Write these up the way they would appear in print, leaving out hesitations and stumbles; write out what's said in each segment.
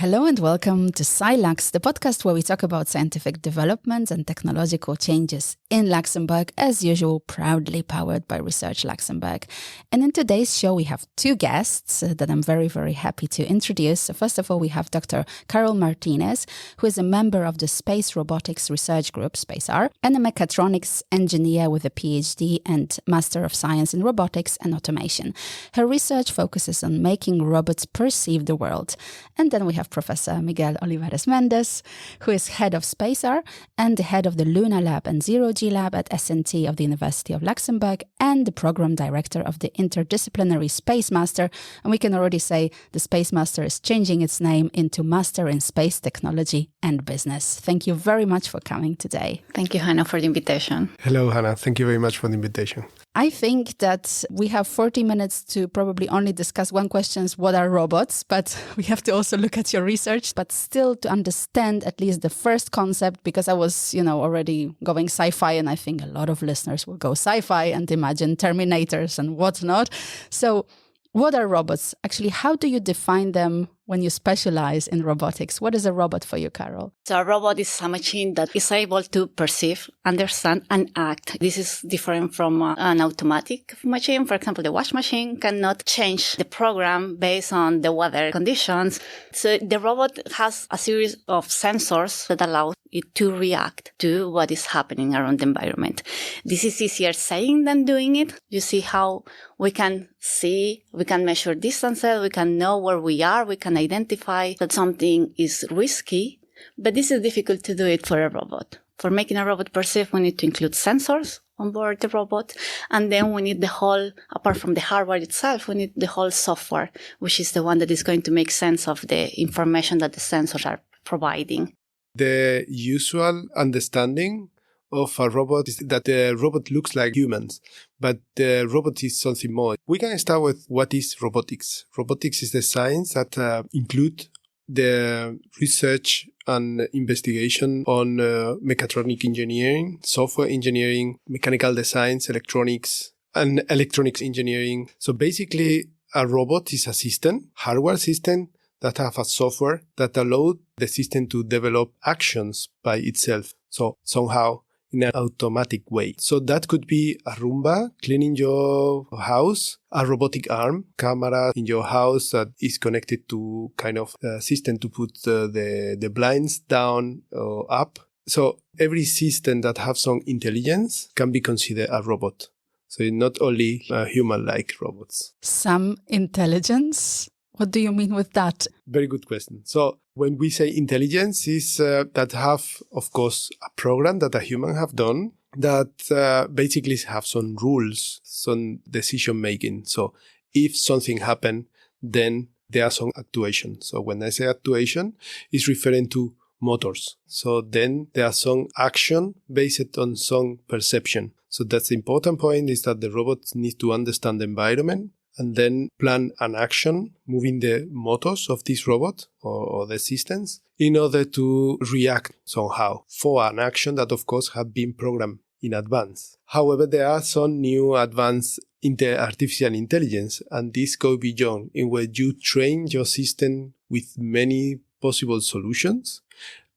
Hello and welcome to SciLux, the podcast where we talk about scientific developments and technological changes in Luxembourg, as usual, proudly powered by Research Luxembourg. And in today's show, we have two guests that I'm very, very happy to introduce. So first of all, we have Dr. Carol Martinez, who is a member of the Space Robotics Research Group, SpaceR, and a mechatronics engineer with a PhD and Master of Science in Robotics and Automation. Her research focuses on making robots perceive the world. And then we have Professor Miguel Olivares Mendez, who is head of SpaceR and the head of the Luna Lab and Zero G Lab at SNT of the University of Luxembourg and the program director of the Interdisciplinary Space Master. And we can already say the Space Master is changing its name into Master in Space Technology and Business. Thank you very much for coming today. Thank you, Hannah, for the invitation. Hello, Hannah. Thank you very much for the invitation. I think that we have 40 minutes to probably only discuss one question, what are robots? But we have to also look at your research, but still to understand at least the first concept, because I was, already going sci-fi, and I think a lot of listeners will go sci-fi and imagine Terminators and whatnot. So what are robots? Actually, how do you define them when you specialize in robotics? What is a robot for you, Carol? So a robot is a machine that is able to perceive, understand, and act. This is different from an automatic machine. For example, the wash machine cannot change the program based on the weather conditions. So the robot has a series of sensors that allow it to react to what is happening around the environment. This is easier saying than doing it. You see how we can see, we can measure distances, we can know where we are, we can identify that something is risky, but this is difficult to do it for a robot. For making a robot perceive, we need to include sensors on board the robot, and then we need the whole, apart from the hardware itself, we need the whole software, which is the one that is going to make sense of the information that the sensors are providing. The usual understanding of a robot is that the robot looks like humans, but the robot is something more. We can start with what is robotics. Robotics is the science that include the research and investigation on mechatronic engineering, software engineering, mechanical designs, electronics, and electronics engineering. So basically, a robot is a system, hardware system, that have a software that allow the system to develop actions by itself. So somehow in an automatic way. So that could be a Roomba cleaning your house, a robotic arm, camera in your house that is connected to kind of a system to put the blinds down or up. So every system that have some intelligence can be considered a robot. So not only human-like robots. Some intelligence? What do you mean with that? Very good question. So when we say intelligence is that have, of course, a program that a human have done that basically have some rules, some decision making. So if something happen, then there are some actuation. So when I say actuation, it's referring to motors. So then there are some action based on some perception. So that's the important point is that the robot needs to understand the environment and then plan an action moving the motors of this robot or the systems in order to react somehow for an action that, of course, have been programmed in advance. However, there are some new advanced artificial intelligence, and this goes beyond in where you train your system with many possible solutions,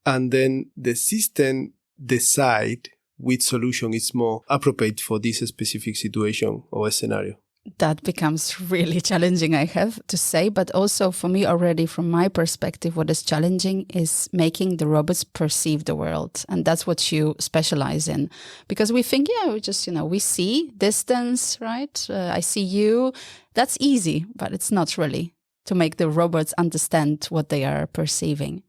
and then the system decide which solution is more appropriate for this specific situation or scenario. That becomes really challenging, I have to say. But also for me already, from my perspective, what is challenging is making the robots perceive the world. And that's what you specialize in. Because we think, we just, we see distance, right? I see you. That's easy, but it's not really to make the robots understand what they are perceiving.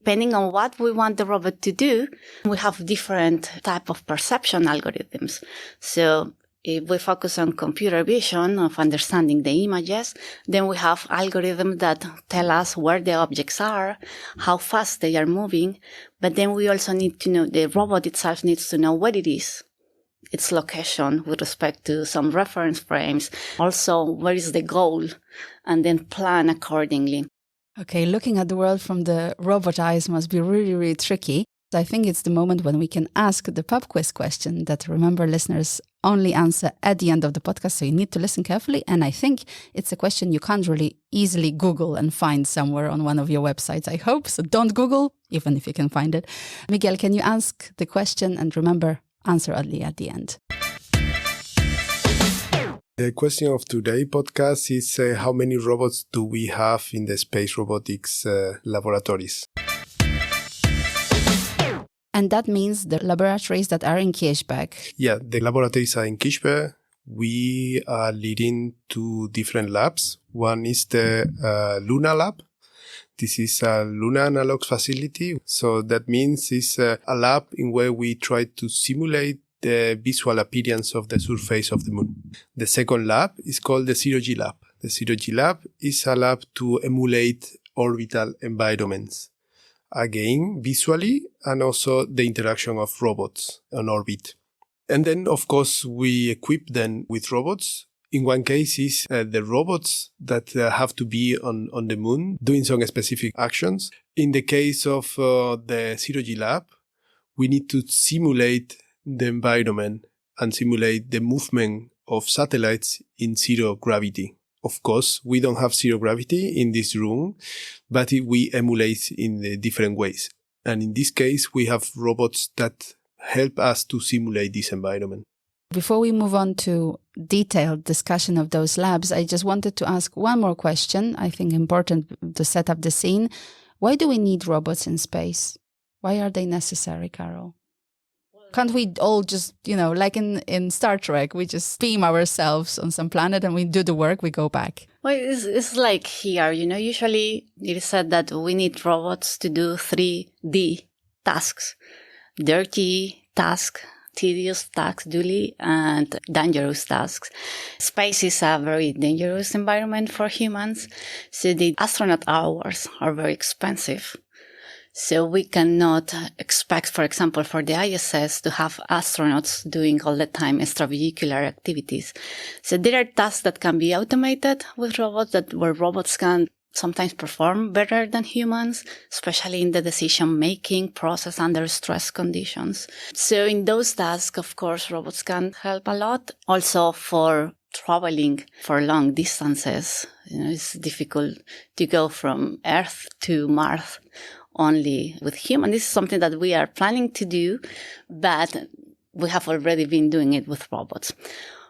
Depending on what we want the robot to do, we have different type of perception algorithms. So if we focus on computer vision of understanding the images, then we have algorithms that tell us where the objects are, how fast they are moving. But then we also need to know, the robot itself needs to know what it is, its location with respect to some reference frames. Also, where is the goal? And then plan accordingly. Okay, looking at the world from the robot eyes must be really, really tricky. I think it's the moment when we can ask the pub quiz question that, remember, listeners only answer at the end of the podcast, so you need to listen carefully. And I think it's a question you can't really easily Google and find somewhere on one of your websites, I hope. So don't Google, even if you can find it. Miguel, can you ask the question and remember, answer only at the end? The question of today's podcast is how many robots do we have in the space robotics laboratories? And that means the laboratories that are in Kirchberg. Yeah, the laboratories are in Kirchberg. We are leading two different labs. One is the Luna lab. This is a Luna analog facility. So that means it's a lab in where we try to simulate the visual appearance of the surface of the moon. The second lab is called the Zero-G lab. The Zero-G lab is a lab to emulate orbital environments. Again, visually, and also the interaction of robots on orbit. And then, of course, we equip them with robots. In one case is the robots that have to be on the moon doing some specific actions. In the case of the Zero-G lab, we need to simulate the environment and simulate the movement of satellites in zero gravity. Of course, we don't have zero gravity in this room, but we emulate in different ways. And in this case, we have robots that help us to simulate this environment. Before we move on to detailed discussion of those labs, I just wanted to ask one more question, I think important to set up the scene. Why do we need robots in space? Why are they necessary, Carol? Can't we all just, like in Star Trek, we just beam ourselves on some planet and we do the work, we go back? Well, it's like here, usually it is said that we need robots to do 3D tasks. Dirty task, tedious tasks, duly, and dangerous tasks. Space is a very dangerous environment for humans, so the astronaut hours are very expensive. So we cannot expect, for example, for the ISS to have astronauts doing all the time extravehicular activities. So there are tasks that can be automated with robots, where robots can sometimes perform better than humans, especially in the decision-making process under stress conditions. So in those tasks, of course, robots can help a lot. Also for traveling for long distances, it's difficult to go from Earth to Mars only with humans. This is something that we are planning to do, but we have already been doing it with robots.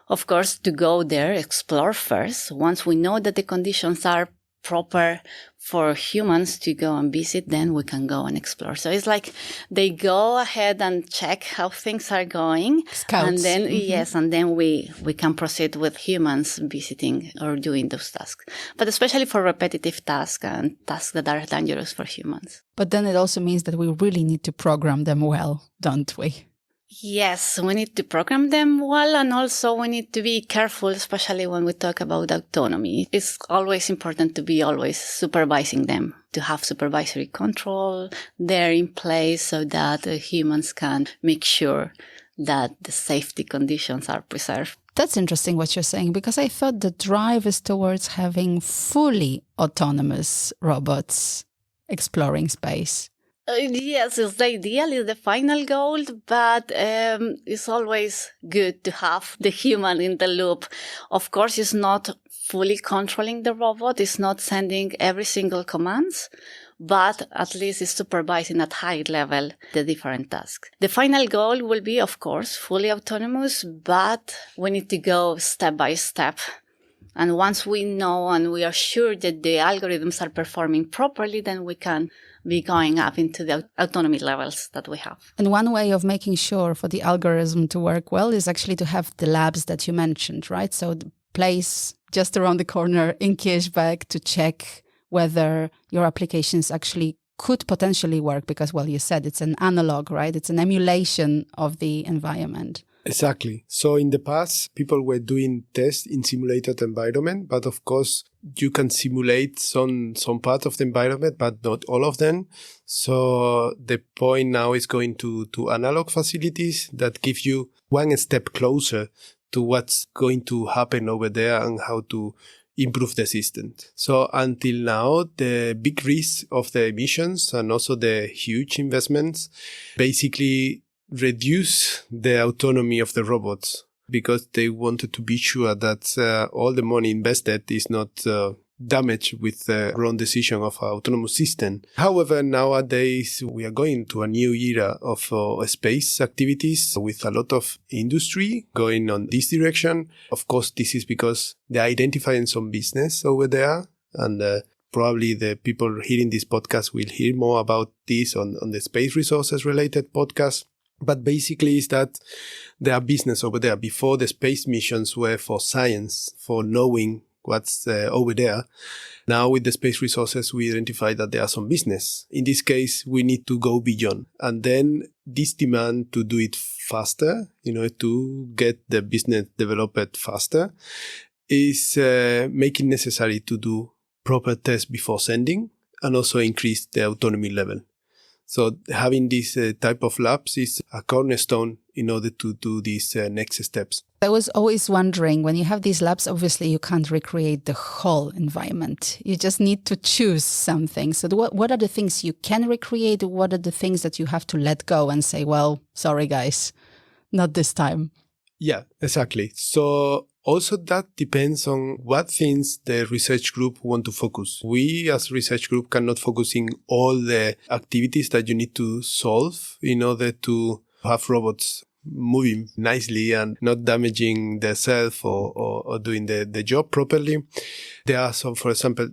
Of course, to go there, explore first. Once we know that the conditions are proper for humans to go and visit, then we can go and explore. So it's like they go ahead and check how things are going. Scouts. And then, yes, and then we can proceed with humans visiting or doing those tasks. But especially for repetitive tasks and tasks that are dangerous for humans. But then it also means that we really need to program them well, don't we? Yes, we need to program them well, and also we need to be careful, especially when we talk about autonomy. It's always important to be always supervising them, to have supervisory control there in place so that humans can make sure that the safety conditions are preserved. That's interesting what you're saying, because I thought the drive is towards having fully autonomous robots exploring space. Yes, it's the ideal, it's the final goal, but it's always good to have the human in the loop. Of course, it's not fully controlling the robot, it's not sending every single commands, but at least it's supervising at high level the different tasks. The final goal will be, of course, fully autonomous, but we need to go step by step. And once we know and we are sure that the algorithms are performing properly, then we can be going up into the autonomy levels that we have. And one way of making sure for the algorithm to work well is actually to have the labs that you mentioned, right? So the place just around the corner in Kirchberg to check whether your applications actually could potentially work because, well, you said it's an analog, right? It's an emulation of the environment. Exactly. So in the past, people were doing tests in simulated environment, but of course, you can simulate some part of the environment, but not all of them. So the point now is going to analog facilities that give you one step closer to what's going to happen over there and how to improve the system. So until now, the big risk of the emissions and also the huge investments basically reduce the autonomy of the robots. because they wanted to be sure that all the money invested is not damaged with the wrong decision of an autonomous system. However, nowadays we are going to a new era of space activities with a lot of industry going on this direction. Of course, this is because they're identifying some business over there, and probably the people hearing this podcast will hear more about this on the space resources related podcast. But basically is that there are business over there. Before, the space missions were for science, for knowing what's over there. Now with the space resources, we identify that there are some business. In this case, we need to go beyond. And then this demand to do it faster, to get the business developed faster, is making necessary to do proper tests before sending and also increase the autonomy level. So having this type of labs is a cornerstone in order to do these next steps. I was always wondering, when you have these labs, obviously you can't recreate the whole environment. You just need to choose something. So what are the things you can recreate? What are the things that you have to let go and say, well, sorry, guys, not this time? Yeah, exactly. So also that depends on what things the research group want to focus. We as research group cannot focus in all the activities that you need to solve in order to have robots moving nicely and not damaging themselves or doing the job properly. There are some, for example,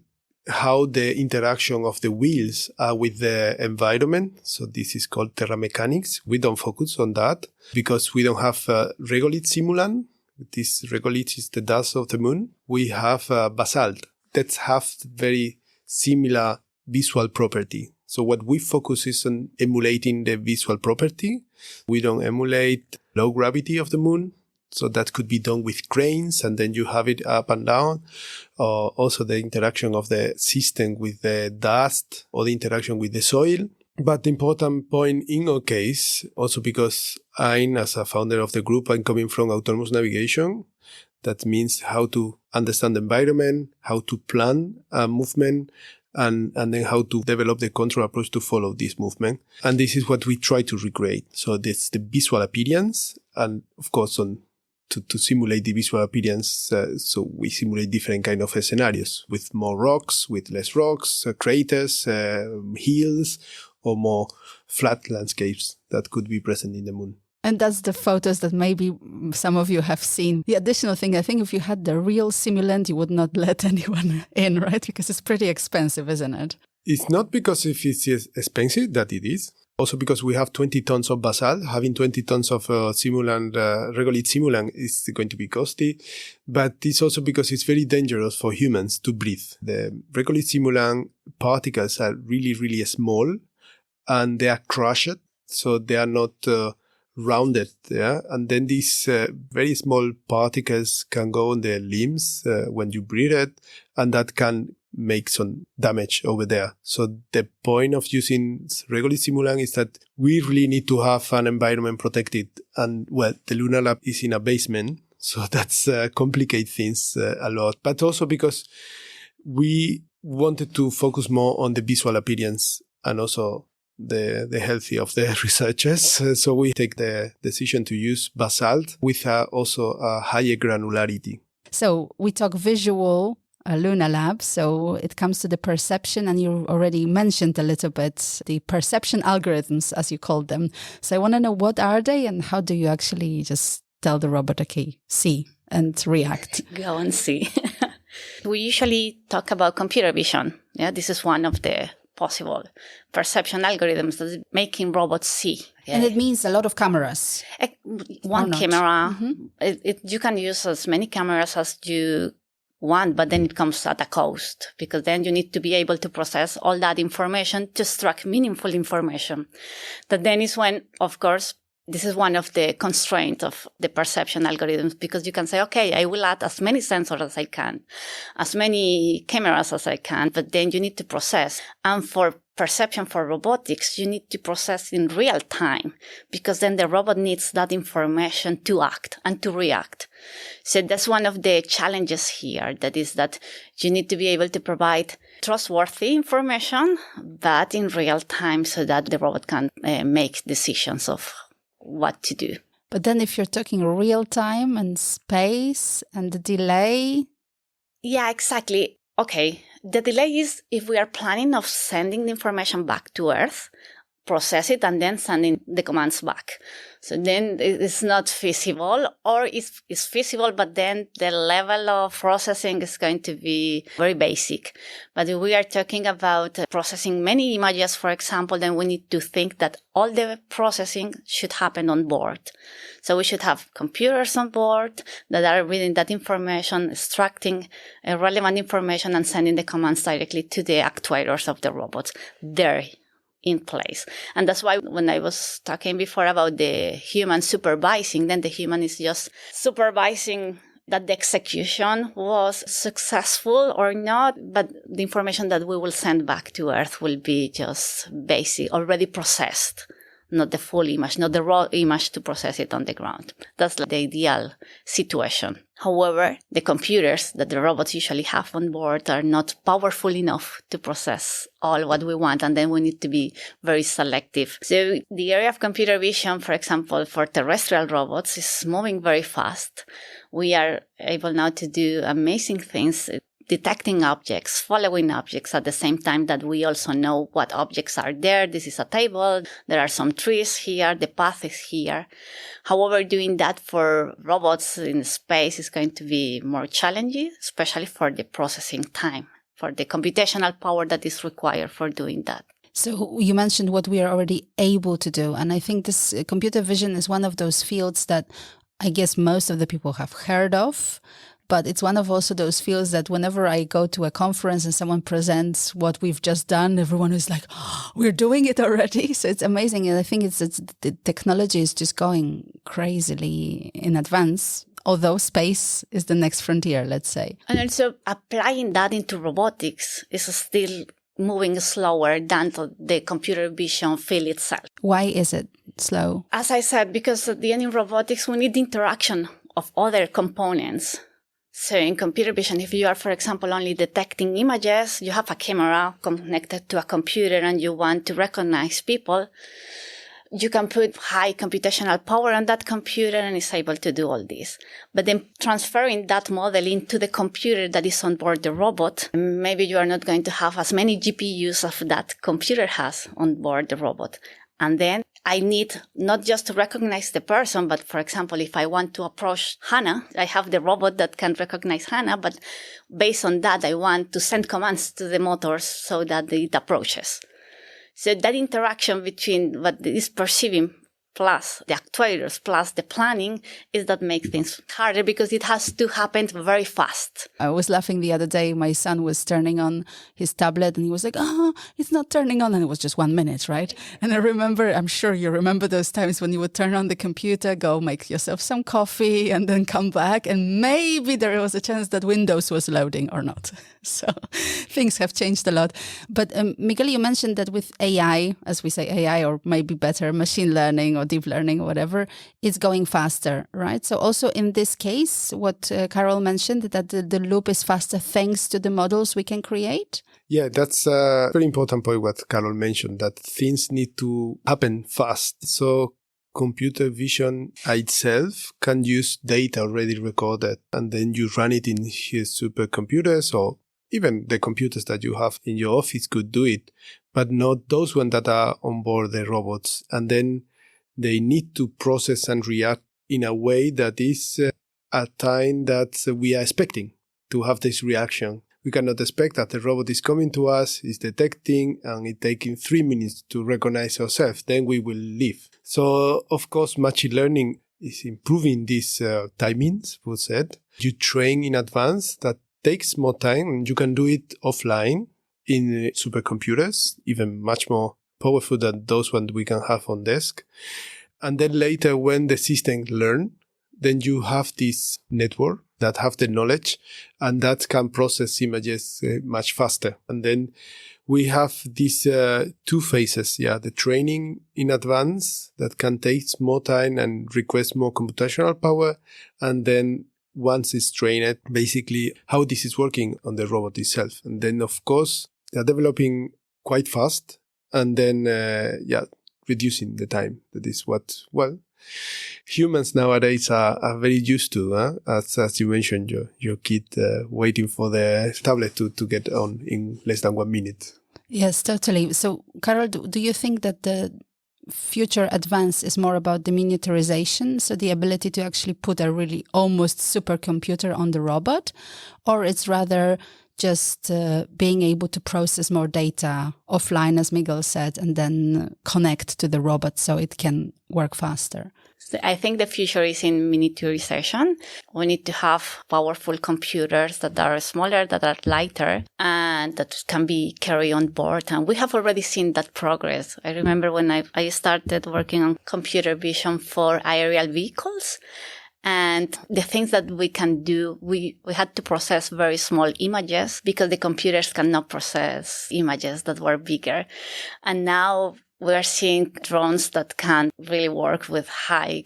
how the interaction of the wheels are with the environment. So this is called terra mechanics. We don't focus on that because we don't have regolith simulant. This regolith is the dust of the moon. We have basalt that have very similar visual property. So what we focus is on emulating the visual property. We don't emulate low gravity of the moon. So that could be done with cranes and then you have it up and down. Or also the interaction of the system with the dust or the interaction with the soil. But the important point in our case, also because I'm, as a founder of the group, I'm coming from autonomous navigation. That means how to understand the environment, how to plan a movement, and then how to develop the control approach to follow this movement. And this is what we try to recreate. So that's the visual appearance. And of course, to simulate the visual appearance, so we simulate different kind of scenarios with more rocks, with less rocks, craters, hills, or more flat landscapes that could be present in the moon. And that's the photos that maybe some of you have seen. The additional thing, I think if you had the real simulant, you would not let anyone in, right? Because it's pretty expensive, isn't it? It's not because if it's expensive that it is. Also because we have 20 tons of basalt. Having 20 tons of simulant, regolith simulant is going to be costly. But it's also because it's very dangerous for humans to breathe. The regolith simulant particles are really, really small and they are crushed. So they are not rounded. Yeah? And then these very small particles can go on the limbs when you breathe it. And that can make some damage over there. So the point of using regolith simulant is that we really need to have an environment protected. And well, the Lunar Lab is in a basement. So that's complicate things a lot. But also because we wanted to focus more on the visual appearance and also the health of the researchers. So we take the decision to use basalt with also a higher granularity. So we talk visual Lunar Lab. So it comes to the perception, and you already mentioned a little bit the perception algorithms, as you called them. So I want to know, what are they and how do you actually just tell the robot, okay, see and react? Go and see. We usually talk about computer vision. Yeah, this is one of the possible perception algorithms that is making robots see. Okay. And it means a lot of cameras. One camera. Mm-hmm. You can use as many cameras as you want, but then it comes at a cost, because then you need to be able to process all that information to extract meaningful information. That then is when, of course, this is one of the constraints of the perception algorithms, because you can say, okay, I will add as many sensors as I can, as many cameras as I can, but then you need to process. And for perception, for robotics, you need to process in real time, because then the robot needs that information to act and to react. So that's one of the challenges here, that is that you need to be able to provide trustworthy information, but in real time, so that the robot can make decisions of what to do. But then if you're talking real time and space and the delay. Yeah, exactly. Okay. The delay is if we are planning of sending the information back to Earth, process it, and then sending the commands back. So then it's not feasible, or it's feasible, but then the level of processing is going to be very basic. But if we are talking about processing many images, for example, then we need to think that all the processing should happen on board. So we should have computers on board that are reading that information, extracting relevant information, and sending the commands directly to the actuators of the robots there in place. And that's why when I was talking before about the human supervising, then the human is just supervising that the execution was successful or not, but the information that we will send back to Earth will be just basic, already processed, not the full image, not the raw image to process it on the ground. That's the ideal situation. However, the computers that the robots usually have on board are not powerful enough to process all what we want, and then we need to be very selective. So the area of computer vision, for example, for terrestrial robots is moving very fast. We are able now to do amazing things, detecting objects, following objects at the same time that we also know what objects are there. This is a table. There are some trees here. The path is here. However, doing that for robots in space is going to be more challenging, especially for the processing time, for the computational power that is required for doing that. So you mentioned what we are already able to do. And I think this computer vision is one of those fields that I guess most of the people have heard of. But it's one of also those fields that whenever I go to a conference and someone presents what we've just done, everyone is like, oh, we're doing it already. So it's amazing. And I think it's the technology is just going crazily in advance, although space is the next frontier, let's say. And also applying that into robotics is still moving slower than the computer vision field itself. Why is it slow? As I said, because at the end in robotics, we need the interaction of other components. So in computer vision, if you are, for example, only detecting images, you have a camera connected to a computer and you want to recognize people, you can put high computational power on that computer and it's able to do all this. But then transferring that model into the computer that is on board the robot, maybe you are not going to have as many GPUs as that computer has on board the robot. And then I need not just to recognize the person, but for example, if I want to approach Hannah, I have the robot that can recognize Hannah, but based on that, I want to send commands to the motors so that it approaches. So that interaction between what is perceiving plus the actuators plus the planning is that makes things harder because it has to happen very fast. I was laughing the other day. My son was turning on his tablet and he was like, oh, it's not turning on. And it was just 1 minute, right? And I remember, I'm sure you remember those times when you would turn on the computer, go make yourself some coffee and then come back. And maybe there was a chance that Windows was loading or not. So things have changed a lot. But Miguel, you mentioned that with AI, as we say AI, or maybe better machine learning or deep learning or whatever, it's going faster, right? So also in this case, what Carol mentioned, that the loop is faster thanks to the models we can create? Yeah, that's a very important point what Carol mentioned, that things need to happen fast. So computer vision itself can use data already recorded and then you run it in his supercomputers, or even the computers that you have in your office could do it, but not those ones that are on board the robots. And then they need to process and react in a way that is a time that we are expecting to have this reaction. We cannot expect that the robot is coming to us, is detecting, and it taking 3 minutes to recognize ourselves. Then we will leave. So, of course, machine learning is improving these timings, we said. You train in advance. That takes more time, and you can do it offline in supercomputers, even much more powerful than those ones we can have on desk. And then later, when the system learn, then you have this network that have the knowledge and that can process images much faster. And then we have these two phases. Yeah, the training in advance that can take more time and request more computational power. And then once it's trained, basically how this is working on the robot itself. And then, of course, they're developing quite fast and then, reducing the time. That is what, well, humans nowadays are very used to, as you mentioned, your kid waiting for the tablet to get on in less than 1 minute. Yes, totally. So, Carol, do you think that the future advance is more about the miniaturization, so the ability to actually put a really almost supercomputer on the robot, or it's rather just being able to process more data offline, as Miguel said, and then connect to the robot so it can work faster? So I think the future is in miniaturization. We need to have powerful computers that are smaller, that are lighter, and that can be carried on board. And we have already seen that progress. I remember when I started working on computer vision for aerial vehicles. And the things that we can do, we had to process very small images because the computers cannot process images that were bigger. And now we're seeing drones that can really work with high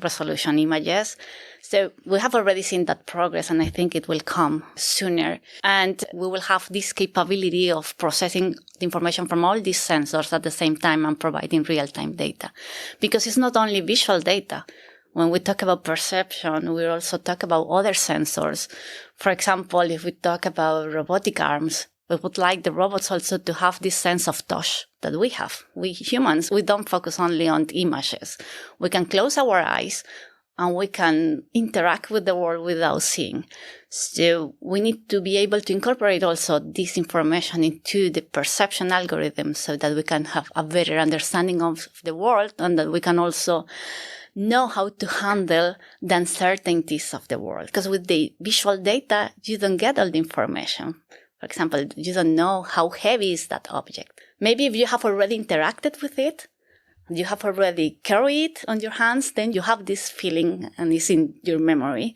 resolution images. So we have already seen that progress, and I think it will come sooner. And we will have this capability of processing the information from all these sensors at the same time and providing real-time data. Because it's not only visual data. When we talk about perception, we also talk about other sensors. For example, if we talk about robotic arms, we would like the robots also to have this sense of touch that we have. We humans, we don't focus only on images. We can close our eyes and we can interact with the world without seeing. So we need to be able to incorporate also this information into the perception algorithm so that we can have a better understanding of the world and that we can also know how to handle the uncertainties of the world. Because with the visual data, you don't get all the information. For example, you don't know how heavy is that object. Maybe if you have already interacted with it, you have already carried it on your hands, then you have this feeling and it's in your memory.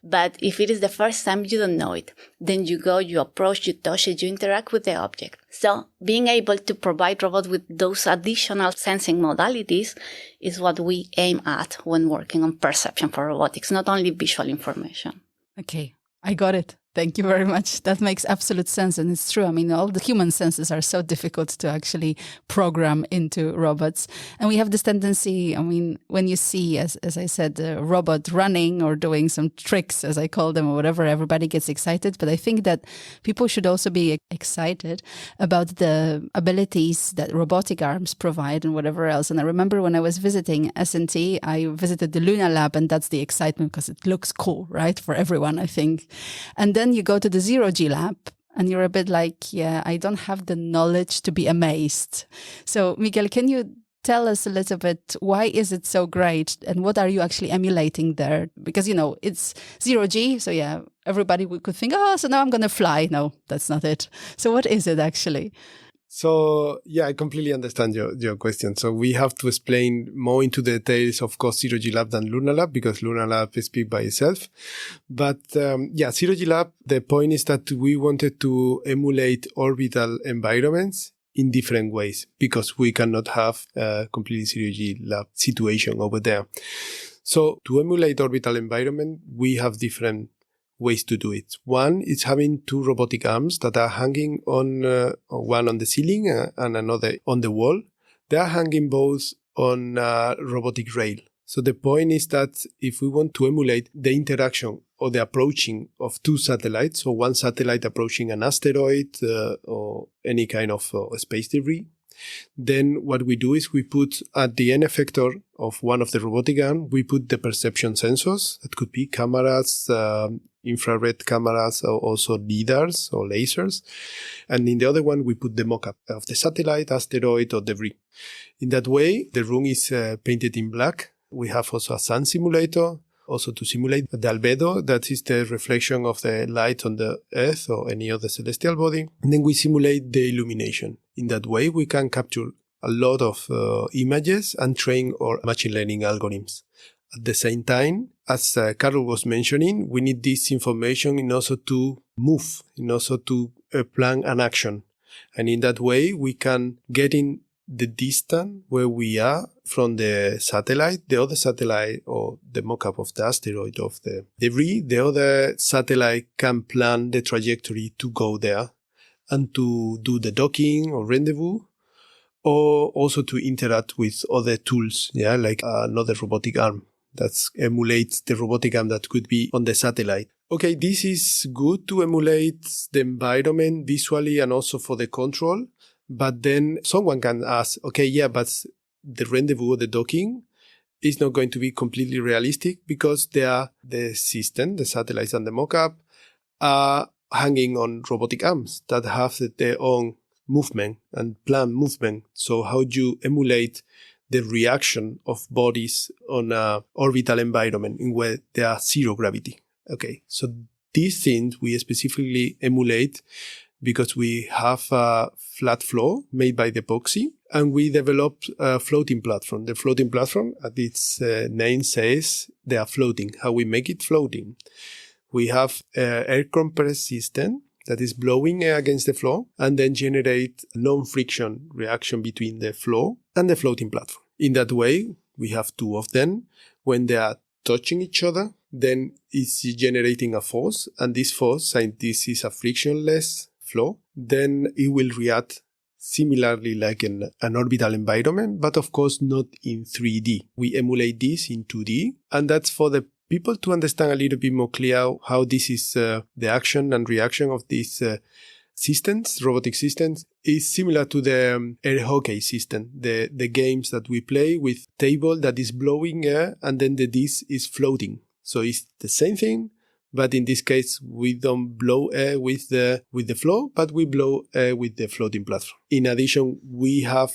But if it is the first time, you don't know it. Then you go, you approach, you touch it, you interact with the object. So being able to provide robots with those additional sensing modalities is what we aim at when working on perception for robotics, not only visual information. Okay, I got it. Thank you very much. That makes absolute sense. And it's true. I mean, all the human senses are so difficult to actually program into robots. And we have this tendency, I mean, when you see, as I said, a robot running or doing some tricks, as I call them, or whatever, everybody gets excited. But I think that people should also be excited about the abilities that robotic arms provide and whatever else. And I remember when I was visiting S&T, I visited the Luna Lab, and that's the excitement because it looks cool, right? For everyone, I think. And then you go to the Zero-G lab and you're a bit like, yeah, I don't have the knowledge to be amazed. So Miguel, can you tell us a little bit, why is it so great and what are you actually emulating there? Because, you know, it's Zero-G. So yeah, everybody could think, oh, so now I'm going to fly. No, that's not it. So what is it actually? So, yeah, I completely understand your question. So we have to explain more into the details, of course, Zero-G Lab than Luna Lab, because Luna Lab speaks by itself. But Zero-G Lab, the point is that we wanted to emulate orbital environments in different ways, because we cannot have a completely Zero-G Lab situation over there. So to emulate orbital environment, we have different ways to do it. One is having two robotic arms that are hanging on one on the ceiling and another on the wall. They are hanging both on a robotic rail. So the point is that if we want to emulate the interaction or the approaching of two satellites, so one satellite approaching an asteroid or any kind of space debris, then what we do is we put at the end effector of one of the robotic arms, we put the perception sensors. That could be cameras, infrared cameras, or also LIDARs or lasers. And in the other one, we put the mock-up of the satellite, asteroid, or debris. In that way, the room is painted in black. We have also a sun simulator, also to simulate the albedo, that is the reflection of the light on the Earth or any other celestial body. And then we simulate the illumination. In that way, we can capture a lot of images and train our machine learning algorithms. At the same time, as Carol was mentioning, we need this information in also to move, in also to plan an action. And in that way, we can get in the distance where we are from the satellite, the other satellite or the mock-up of the asteroid of the debris, the other satellite can plan the trajectory to go there and to do the docking or rendezvous. or also to interact with other tools, like another robotic arm that emulates the robotic arm that could be on the satellite. Okay, this is good to emulate the environment visually and also for the control. But then someone can ask, okay, but the rendezvous or the docking is not going to be completely realistic because the system, the satellites and the mock-up are hanging on robotic arms that have their own movement and planned movement. So how do you emulate the reaction of bodies on an orbital environment in where there are zero gravity? Okay, so these things we specifically emulate because we have a flat floor made by the epoxy, and we developed a floating platform. The floating platform, as its name says, they are floating. How we make it floating? We have an air compressed system that is blowing air against the floor and then generate non-friction reaction between the floor and the floating platform. In that way, we have two of them. When they are touching each other, then it's generating a force, and this force, since this is a frictionless flow, then it will react similarly like in an orbital environment, but of course not in 3D. We emulate this in 2D, and that's for the people to understand a little bit more clear how this is the action and reaction of these systems, robotic systems, is similar to the air hockey system, the games that we play with table that is blowing air and then the disc is floating. So it's the same thing, but in this case, we don't blow air with the floor, but we blow air with the floating platform. In addition, we have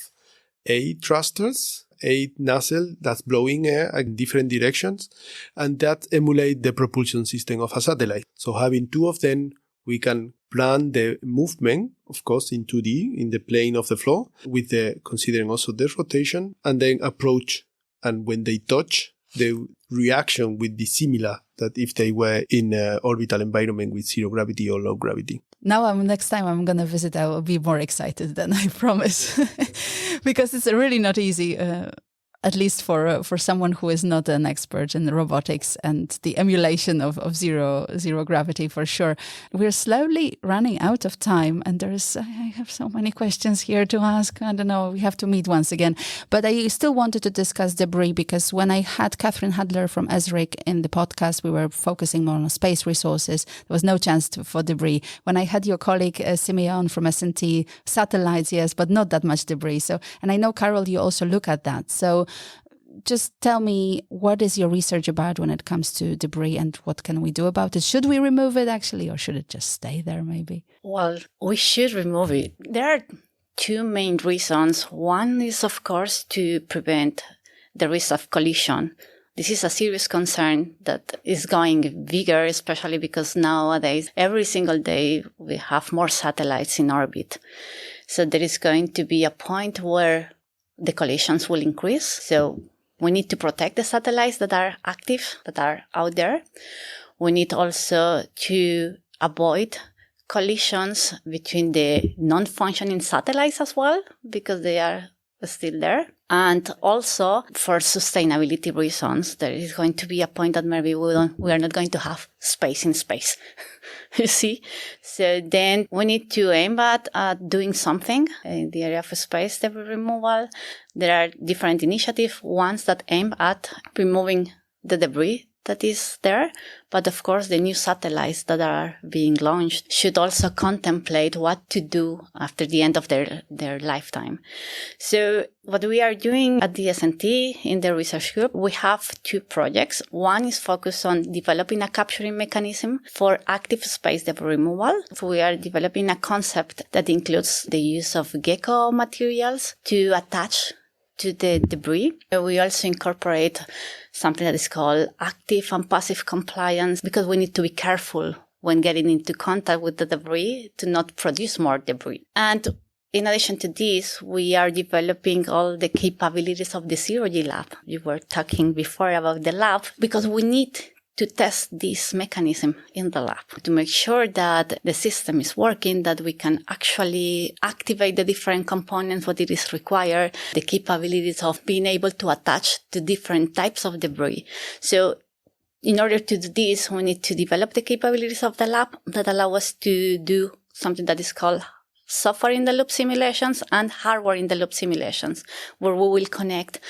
8 thrusters, 8 nozzles that's blowing air in different directions, and that emulate the propulsion system of a satellite. So having 2 of them, we can plan the movement, of course, in 2D, in the plane of the floor, with considering also the rotation, and then approach. And when they touch, the reaction would be similar that if they were in an orbital environment with zero gravity or low gravity. Now, next time I'm going to visit, I will be more excited then, I promise. Because it's really not easy, at least for someone who is not an expert in robotics and the emulation of zero gravity, for sure. We're slowly running out of time, and I have so many questions here to ask. I don't know, we have to meet once again. But I still wanted to discuss debris, because when I had Catherine Hadler from ESRIC in the podcast, we were focusing more on space resources. There was no chance for debris. When I had your colleague Simeon from S&T, satellites, yes, but not that much debris. So, and I know, Carol, you also look at that. So just tell me, what is your research about when it comes to debris, and what can we do about it? Should we remove it actually, or should it just stay there maybe? Well, we should remove it. There are 2 main reasons. One is, of course, to prevent the risk of collision. This is a serious concern that is going bigger, especially because nowadays, every single day, we have more satellites in orbit. So there is going to be a point where the collisions will increase. So we need to protect the satellites that are active, that are out there. We need also to avoid collisions between the non-functioning satellites as well, because they are still there. And also, for sustainability reasons, there is going to be a point that maybe we are not going to have space in space. You see? So then we need to aim at doing something in the area of space debris removal. There are different initiatives, ones that aim at removing the debris that is there. But of course, the new satellites that are being launched should also contemplate what to do after the end of their lifetime. So what we are doing at the S&T in the research group, we have 2 projects. One is focused on developing a capturing mechanism for active space debris removal. So we are developing a concept that includes the use of gecko materials to attach to the debris. We also incorporate something that is called active and passive compliance, because we need to be careful when getting into contact with the debris to not produce more debris. And in addition to this, we are developing all the capabilities of the Zero-G lab. You were talking before about the lab, because we need to test this mechanism in the lab to make sure that the system is working, that we can actually activate the different components, what it is required, the capabilities of being able to attach to different types of debris. So in order to do this, we need to develop the capabilities of the lab that allow us to do something that is called software in the loop simulations and hardware in the loop simulations, where we will connect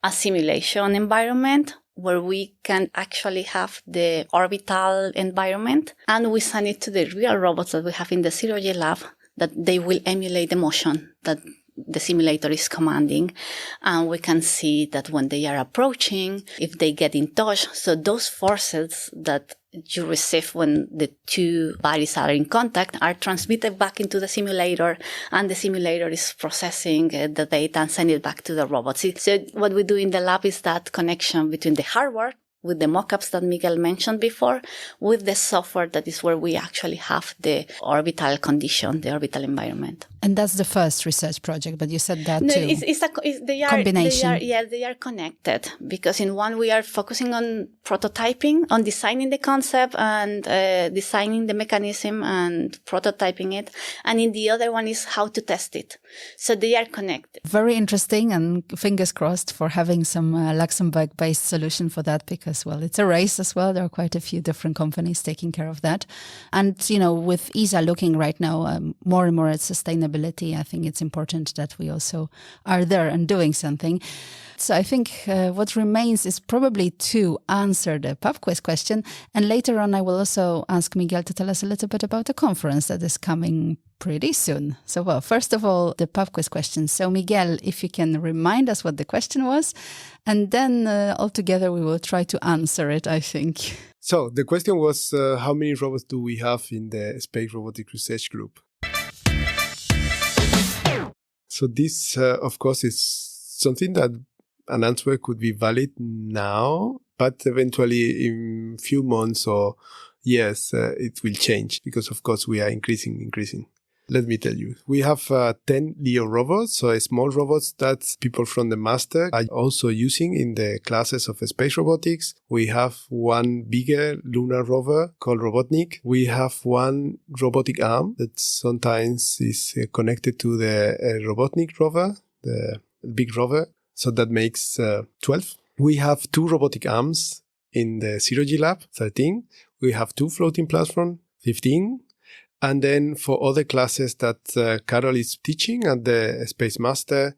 a simulation environment where we can actually have the orbital environment, and we send it to the real robots that we have in the zero-G lab, that they will emulate the motion that the simulator is commanding. And we can see that when they are approaching, if they get in touch, so those forces that you receive when the two bodies are in contact are transmitted back into the simulator, and the simulator is processing the data and sending it back to the robots. So what we do in the lab is that connection between the hardware with the mockups that Miguel mentioned before, with the software that is where we actually have the orbital condition, the orbital environment. And that's the first research project, but you said that no, too. Combination. They are connected, because in one we are focusing on prototyping, on designing the concept and designing the mechanism and prototyping it. And in the other one is how to test it. So they are connected. Very interesting, and fingers crossed for having some Luxembourg-based solution for that, because, well, it's a race as well. There are quite a few different companies taking care of that. And, with ESA looking right now more and more at sustainability, I think it's important that we also are there and doing something. So I think what remains is probably to answer the pub quiz question. And later on, I will also ask Miguel to tell us a little bit about the conference that is coming pretty soon. So, well, first of all, the pub quiz question. So, Miguel, if you can remind us what the question was, and then altogether we will try to answer it, I think. So the question was, how many robots do we have in the Space Robotics Research Group? So this, of course, is something that an answer could be valid now, but eventually in few months or years, it will change, because, of course, we are increasing. Let me tell you, we have 10 LEO robots, so small robots that people from the master are also using in the classes of space robotics. We have one bigger lunar rover called Robotics. We have one robotic arm that sometimes is connected to the Robotics rover, the big rover. So that makes 12. We have 2 robotic arms in the zero-G lab, 13. We have 2 floating platforms, 15. And then for other classes that Carol is teaching at the Space Master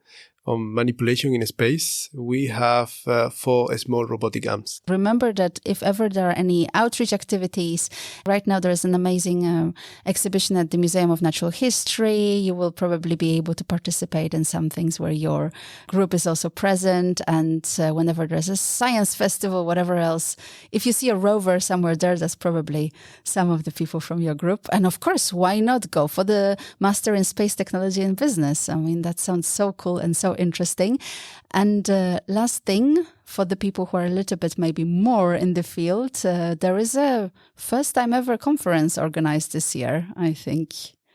on manipulation in space, we have 4 small robotic arms. Remember that if ever there are any outreach activities, right now there is an amazing exhibition at the Museum of Natural History. You will probably be able to participate in some things where your group is also present. And whenever there's a science festival, whatever else, if you see a rover somewhere there, that's probably some of the people from your group. And of course, why not go for the Master in Space Technology and Business? I mean, that sounds so cool and so interesting. And last thing, for the people who are a little bit maybe more in the field, there is a first time ever conference organized this year, I think.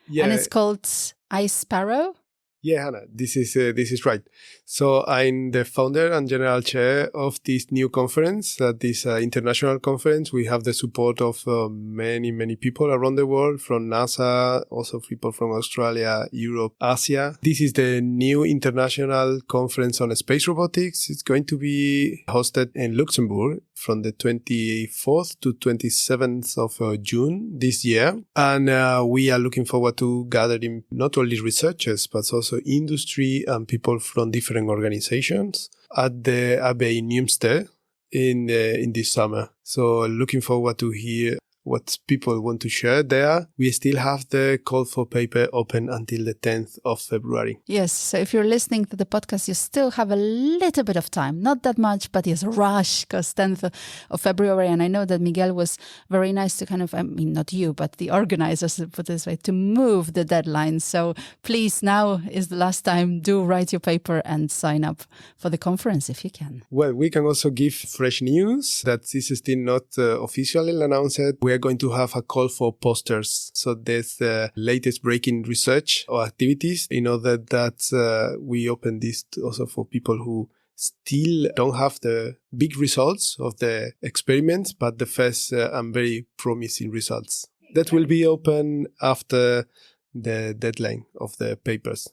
Yeah. And it's called iSparrow. Yeah, Hannah, this is right. So I'm the founder and general chair of this new conference, this international conference. We have the support of many people around the world, from NASA, also people from Australia, Europe, Asia. This is the new international conference on space robotics. It's going to be hosted in Luxembourg from the 24th to 27th of June this year. And we are looking forward to gathering not only researchers, but also industry and people from different organizations at the Abbey in Newstead in this summer. So looking forward to hear what people want to share there. We still have the call for paper open until the 10th of February. Yes, so if you're listening to the podcast, you still have a little bit of time. Not that much, but yes, rush, because 10th of February. And I know that Miguel was very nice to kind of, I mean, not you, but the organizers, to put it this way, to move the deadline. So please, now is the last time. Do write your paper and sign up for the conference if you can. Well, we can also give fresh news that this is still not officially announced. We are going to have a call for posters. So there's the latest breaking research or activities in order that we open this also for people who still don't have the big results of the experiments, but the first and very promising results. That will be open after the deadline of the papers.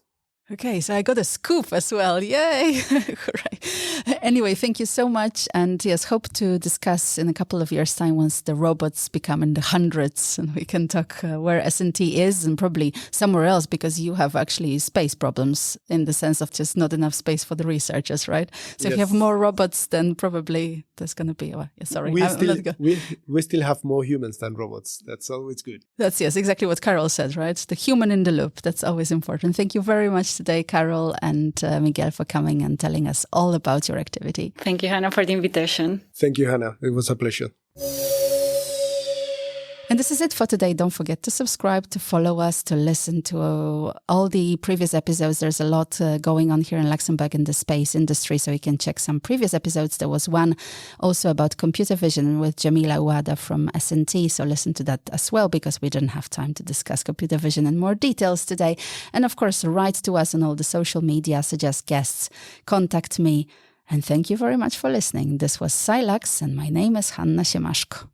Okay, so I got a scoop as well. Yay! Right. Anyway, thank you so much. And yes, hope to discuss in a couple of years' time once the robots become in the hundreds and we can talk where S&T is and probably somewhere else, because you have actually space problems in the sense of just not enough space for the researchers, right? So if you have more robots, then probably there's going to be... We still have more humans than robots. That's always good. That's, yes, exactly what Carol said, right? The human in the loop. That's always important. Thank you very much today, Carol and Miguel, for coming and telling us all about your activity. Thank you, Hannah, for the invitation. Thank you, Hannah. It was a pleasure. And this is it for today. Don't forget to subscribe, to follow us, to listen to all the previous episodes. There's a lot going on here in Luxembourg in the space industry, so you can check some previous episodes. There was one also about computer vision with Jamila Ouada from S&T, so listen to that as well, because we didn't have time to discuss computer vision in more details today. And of course, write to us on all the social media, suggest guests, contact me. And thank you very much for listening. This was SciLux, and my name is Hanna Siemaszko.